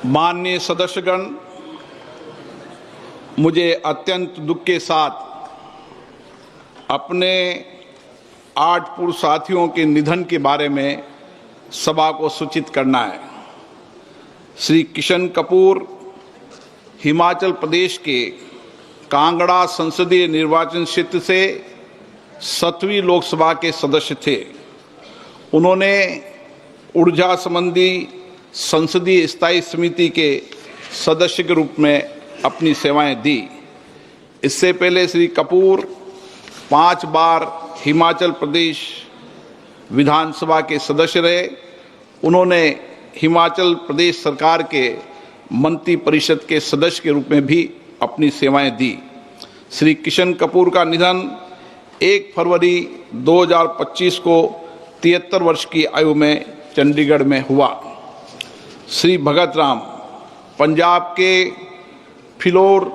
माननीय सदस्यगण, मुझे अत्यंत दुख के साथ अपने 8 पूर्व साथियों के निधन के बारे में सभा को सूचित करना है। श्री किशन कपूर हिमाचल प्रदेश के कांगड़ा संसदीय निर्वाचन क्षेत्र से 7वीं लोकसभा के सदस्य थे। उन्होंने ऊर्जा संबंधी संसदीय स्थायी समिति के सदस्य के रूप में अपनी सेवाएं दी। इससे पहले श्री कपूर 5 बार हिमाचल प्रदेश विधानसभा के सदस्य रहे। उन्होंने हिमाचल प्रदेश सरकार के मंत्री परिषद के सदस्य के रूप में भी अपनी सेवाएं दी। श्री किशन कपूर का निधन 1 फरवरी 2025 को 73 वर्ष की आयु में चंडीगढ़ में हुआ। श्री भगत राम पंजाब के फिलौर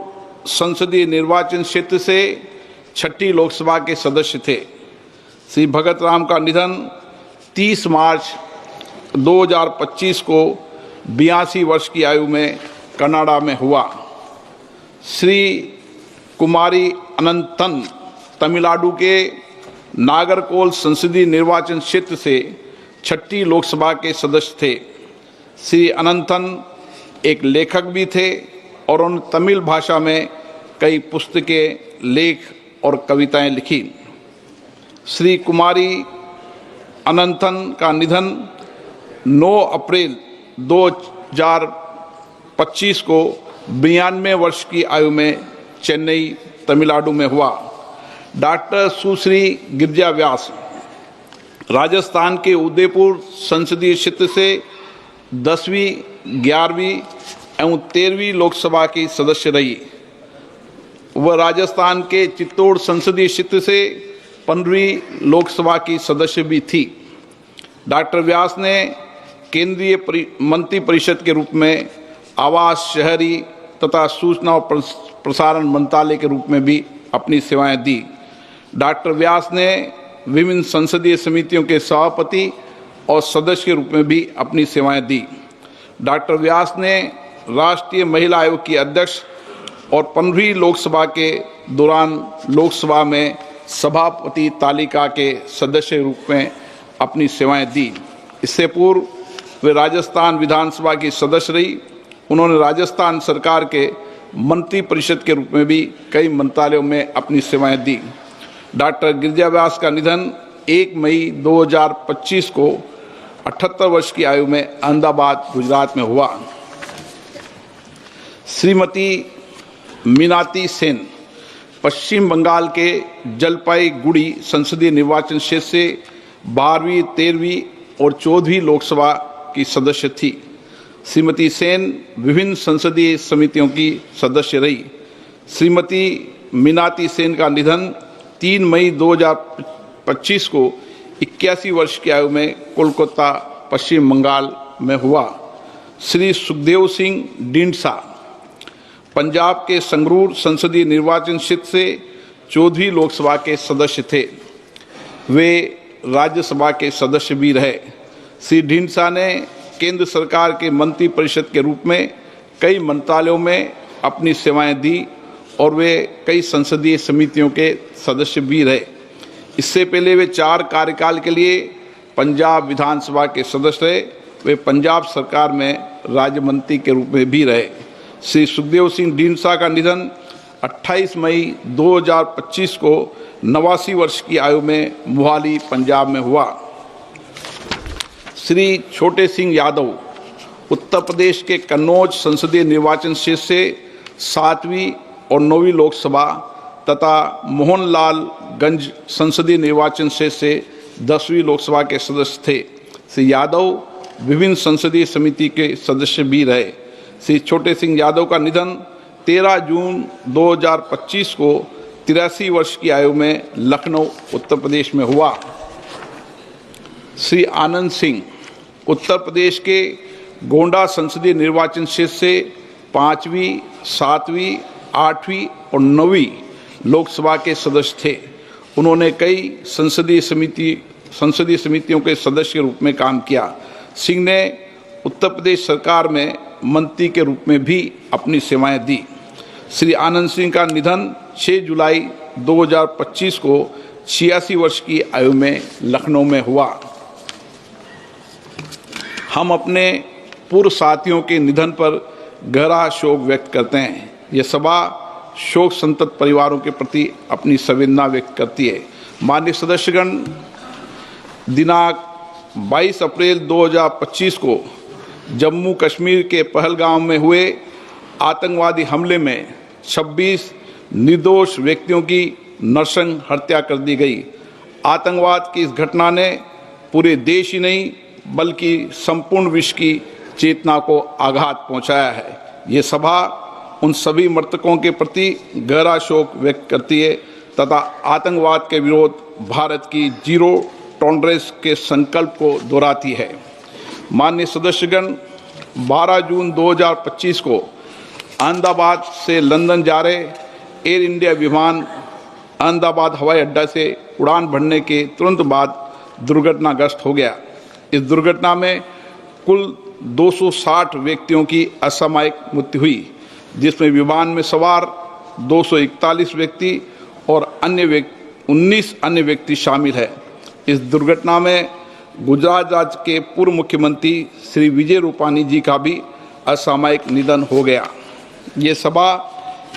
संसदीय निर्वाचन क्षेत्र से 6ठी लोकसभा के सदस्य थे। श्री भगत राम का निधन 30 मार्च 2025 को 82 वर्ष की आयु में कनाडा में हुआ। श्री कुमारी अनंतन तमिलनाडु के नागरकोल संसदीय निर्वाचन क्षेत्र से 6ठी लोकसभा के सदस्य थे। श्री अनंतन एक लेखक भी थे और उन्होंने तमिल भाषा में कई पुस्तकें, लेख और कविताएं लिखी। श्री कुमारी अनंतन का निधन 9 अप्रैल 2025 को 92 वर्ष की आयु में चेन्नई, तमिलनाडु में हुआ। डॉक्टर सुश्री गिरिजा व्यास राजस्थान के उदयपुर संसदीय क्षेत्र से 10वीं, 11वीं एवं 13वीं लोकसभा की सदस्य रही। वह राजस्थान के चित्तौड़ संसदीय क्षेत्र से 15वीं लोकसभा की सदस्य भी थी। डॉक्टर व्यास ने केंद्रीय मंत्री परिषद के रूप में आवास, शहरी तथा सूचना और प्रसारण मंत्रालय के रूप में भी अपनी सेवाएं दी। डॉक्टर व्यास ने विभिन्न संसदीय समितियों के सभापति और सदस्य के रूप में भी अपनी सेवाएं दी। डॉक्टर व्यास ने राष्ट्रीय महिला आयोग की अध्यक्ष और 15वीं लोकसभा के दौरान लोकसभा में सभापति तालिका के सदस्य के रूप में अपनी सेवाएं दी। इससे पूर्व वे राजस्थान विधानसभा की सदस्य रही। उन्होंने राजस्थान सरकार के मंत्री परिषद के रूप में भी कई मंत्रालयों में अपनी सेवाएं दी। डॉक्टर गिरिजा व्यास का निधन 1 मई 2025 को 78 वर्ष की आयु में अहमदाबाद, गुजरात में हुआ। श्रीमती मीनाती सेन पश्चिम बंगाल के जलपाईगुड़ी संसदीय निर्वाचन क्षेत्र से 12वीं, 13वीं और 14वीं लोकसभा की सदस्य थी। श्रीमती सेन विभिन्न संसदीय समितियों की सदस्य रही। श्रीमती मीनाती सेन का निधन 3 मई 2025 को 81 वर्ष की आयु में कोलकाता, पश्चिम बंगाल में हुआ। श्री सुखदेव सिंह ढींढसा पंजाब के संगरूर संसदीय निर्वाचन क्षेत्र से 14वीं लोकसभा के सदस्य थे। वे राज्यसभा के सदस्य भी रहे। श्री ढींढसा ने केंद्र सरकार के मंत्री परिषद के रूप में कई मंत्रालयों में अपनी सेवाएं दी और वे कई संसदीय समितियों के सदस्य भी रहे। इससे पहले वे 4 कार्यकाल के लिए पंजाब विधानसभा के सदस्य रहे। वे पंजाब सरकार में राज्य मंत्री के रूप में भी रहे। श्री सुखदेव सिंह ढींढसा का निधन 28 मई 2025 को 89 वर्ष की आयु में मोहाली, पंजाब में हुआ। श्री छोटे सिंह यादव उत्तर प्रदेश के कन्नौज संसदीय निर्वाचन क्षेत्र से 7वीं और 9वीं लोकसभा तथा मोहनलालगंज संसदीय निर्वाचन क्षेत्र से 10वीं लोकसभा के सदस्य थे। श्री यादव विभिन्न संसदीय समिति के सदस्य भी रहे। श्री छोटे सिंह यादव का निधन 13 जून 2025 को 83 वर्ष की आयु में लखनऊ, उत्तर प्रदेश में हुआ। श्री आनंद सिंह उत्तर प्रदेश के गोंडा संसदीय निर्वाचन क्षेत्र से 5वीं, 7वीं, 8वीं और 9वीं लोकसभा के सदस्य थे। उन्होंने कई संसदीय समितियों के सदस्य के रूप में काम किया। सिंह ने उत्तर प्रदेश सरकार में मंत्री के रूप में भी अपनी सेवाएं दी। श्री आनंद सिंह का निधन 6 जुलाई 2025 को 86 वर्ष की आयु में लखनऊ में हुआ। हम अपने पूर्व साथियों के निधन पर गहरा शोक व्यक्त करते हैं। ये सभा शोक संतप्त परिवारों के प्रति अपनी संवेदना व्यक्त करती है। माननीय सदस्यगण, दिनांक 22 अप्रैल 2025 को जम्मू कश्मीर के पहलगाम में हुए आतंकवादी हमले में 26 निर्दोष व्यक्तियों की नृशंस हत्या कर दी गई। आतंकवाद की इस घटना ने पूरे देश ही नहीं बल्कि संपूर्ण विश्व की चेतना को आघात पहुंचाया है। ये सभा उन सभी मृतकों के प्रति गहरा शोक व्यक्त करती है तथा आतंकवाद के विरोध भारत की जीरो टॉलरेंस के संकल्प को दोहराती है। माननीय सदस्यगण, 12 जून 2025 को अहमदाबाद से लंदन जा रहे एयर इंडिया विमान अहमदाबाद हवाई अड्डा से उड़ान भरने के तुरंत बाद दुर्घटनाग्रस्त हो गया। इस दुर्घटना में कुल 260 व्यक्तियों की असामयिक मृत्यु हुई, जिसमें विमान में सवार 241 व्यक्ति और 19 अन्य व्यक्ति शामिल है। इस दुर्घटना में गुजरात राज्य के पूर्व मुख्यमंत्री श्री विजय रूपानी जी का भी असामयिक निधन हो गया। ये सभा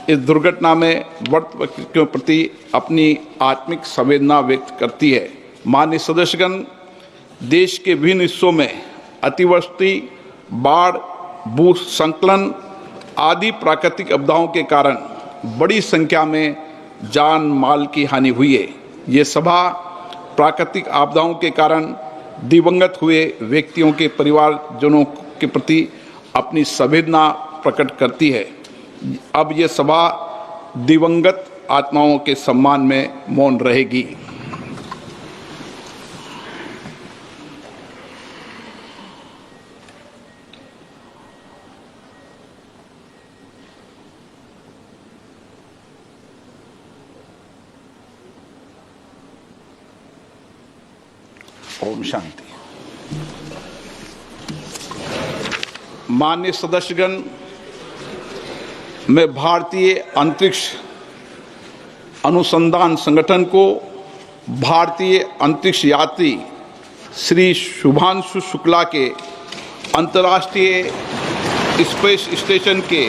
इस दुर्घटना में मृत व्यक्तियों के प्रति अपनी आत्मिक संवेदना व्यक्त करती है। माननीय सदस्यगण, देश के विभिन्न हिस्सों में अतिवृष्टि, बाढ़, भूस्खलन आदि प्राकृतिक आपदाओं के कारण बड़ी संख्या में जान माल की हानि हुई है। ये सभा प्राकृतिक आपदाओं के कारण दिवंगत हुए व्यक्तियों के परिवारजनों के प्रति अपनी संवेदना प्रकट करती है। अब ये सभा दिवंगत आत्माओं के सम्मान में मौन रहेगी। ओम शांति। माननीय सदस्यगण, मैं भारतीय अंतरिक्ष अनुसंधान संगठन को भारतीय अंतरिक्ष यात्री श्री शुभांशु शुक्ला के अंतर्राष्ट्रीय स्पेस स्टेशन के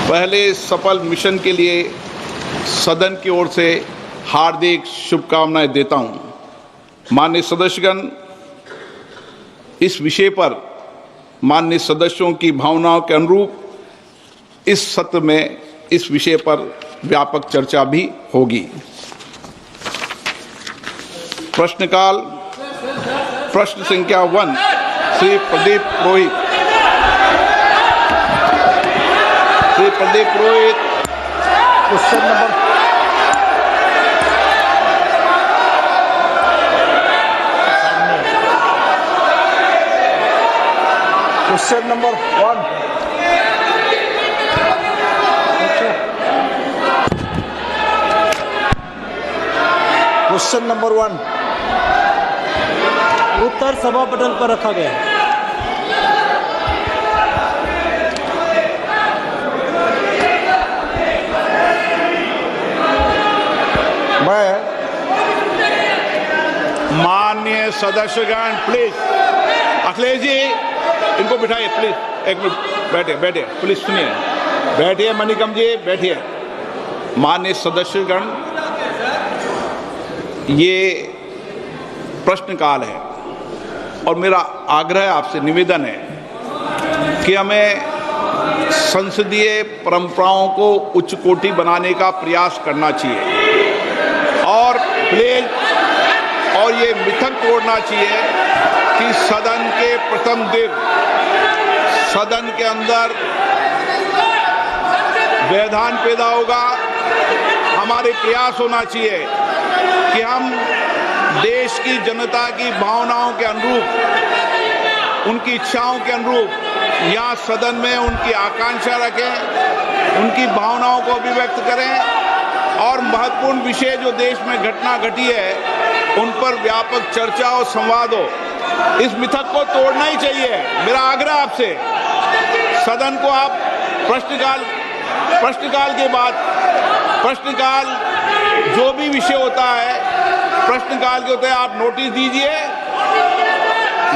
पहले सफल मिशन के लिए सदन की ओर से हार्दिक शुभकामनाएं देता हूं। माननीय सदस्यगण, इस विषय पर माननीय सदस्यों की भावनाओं के अनुरूप इस सत्र में इस विषय पर व्यापक चर्चा भी होगी। प्रश्नकाल। प्रश्न संख्या 1 Shri Pradeep Purohit. Shri Pradeep Purohit, question number question number 1। Question number 1 उत्तर सभा पटल पर रखा गया। मैं माननीय सदस्यगण, प्लीज अखिलेश जी इनको बिठाइए प्लीज। एक मिनट बैठिए प्लीज, सुनिए, बैठिए। मणिकम जी बैठिए। माननीय सदस्यगण, ये प्रश्नकाल है और मेरा आग्रह आपसे निवेदन है कि हमें संसदीय परंपराओं को उच्च कोटि बनाने का प्रयास करना चाहिए और प्लीज और ये मिथक तोड़ना चाहिए कि सदन के प्रथम दिन सदन के अंदर व्यवधान पैदा होगा। हमारे प्रयास होना चाहिए कि हम देश की जनता की भावनाओं के अनुरूप, उनकी इच्छाओं के अनुरूप यहाँ सदन में उनकी आकांक्षा रखें, उनकी भावनाओं को अभिव्यक्त करें और महत्वपूर्ण विषय जो देश में घटना घटी है उन पर व्यापक चर्चा और संवाद हो। इस मिथक को तोड़ना ही चाहिए, मेरा आग्रह आपसे। सदन को आप प्रश्नकाल के बाद प्रश्नकाल जो भी विषय होता है प्रश्नकाल के होते हैं, आप नोटिस दीजिए।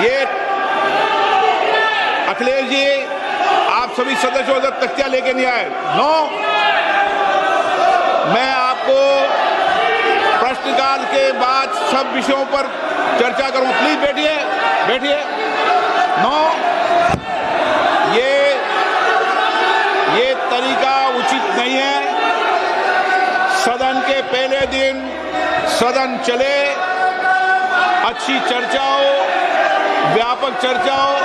ये अखिलेश जी, आप सभी सदस्यों तक तख्तियां लेके नहीं आए। नो, मैं आपको प्रश्नकाल के बाद सब विषयों पर चर्चा करूं। प्लीज बैठिए, बैठिए। नो, ये तरीका उचित नहीं है। सदन के पहले दिन सदन चले, अच्छी चर्चा हो, व्यापक चर्चा हो।